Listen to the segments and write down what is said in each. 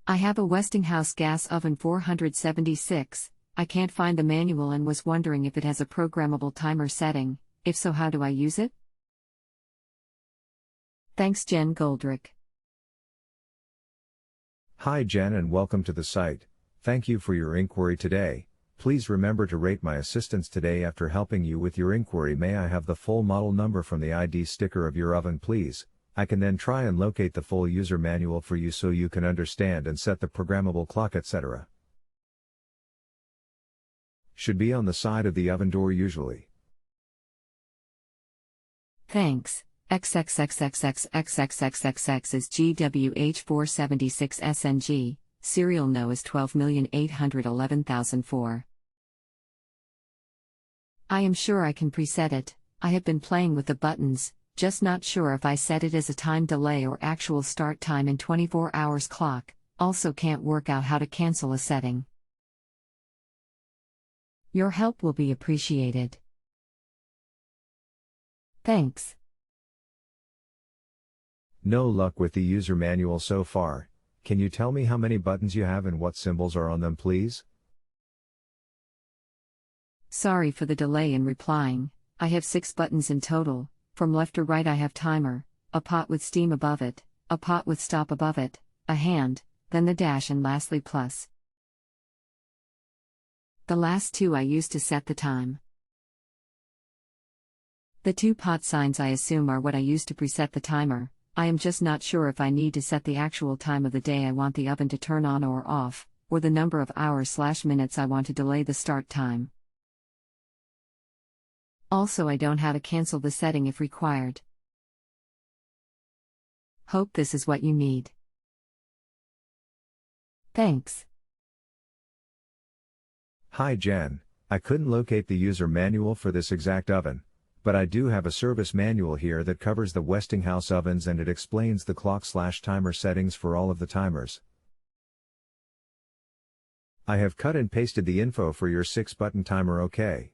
I have a Westinghouse gas oven 476. I can't find the manual and was wondering if it has a programmable timer setting. If so, how do I use it? Thanks, Jen Goldrick. Hi Jen, and welcome to the site. Thank you for your inquiry today. Please remember to rate my assistance today. After helping you with your inquiry, may I have the full model number from the ID sticker of your oven, please? I can then try and locate the full user manual for you so you can understand and set the programmable clock, etc. Should be on the side of the oven door usually. Thanks. XXXXXX is GWH476SNG, serial no is 12,811,004. I am sure I can preset it. I have been playing with the buttons, just not sure if I set it as a time delay or actual start time in 24 hours clock. Also can't work out how to cancel a setting. Your help will be appreciated. Thanks. No luck with the user manual so far. Can you tell me how many buttons you have and what symbols are on them, please? Sorry for the delay in replying. I have 6 buttons in total. From left to right I have timer, a pot with steam above it, a pot with stop above it, a hand, then the dash, and lastly plus. The last 2 I use to set the time. The 2 pot signs I assume are what I use to preset the timer. I am just not sure if I need to set the actual time of the day I want the oven to turn on or off, or the number of hours/minutes I want to delay the start time. Also, I don't know how to cancel the setting if required. Hope this is what you need. Thanks. Hi Jen, I couldn't locate the user manual for this exact oven, but I do have a service manual here that covers the Westinghouse ovens, and it explains the clock/timer settings for all of the timers. I have cut and pasted the info for your 6-button timer. Okay.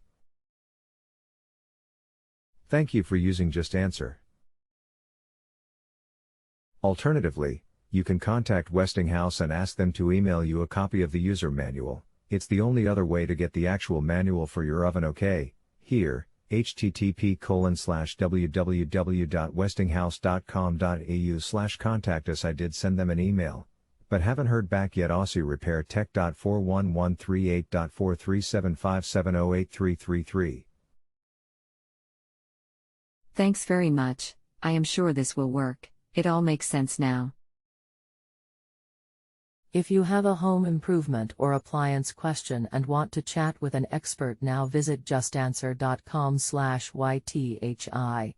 Thank you for using JustAnswer. Alternatively, you can contact Westinghouse and ask them to email you a copy of the user manual. It's the only other way to get the actual manual for your oven. Okay, here, http://www.westinghouse.com.au/contact us. I did send them an email, but haven't heard back yet. AUSSIE Repair Tech. 41138.43757083333. Thanks very much. I am sure this will work. It all makes sense now. If you have a home improvement or appliance question and want to chat with an expert now, visit justanswer.com/ythi.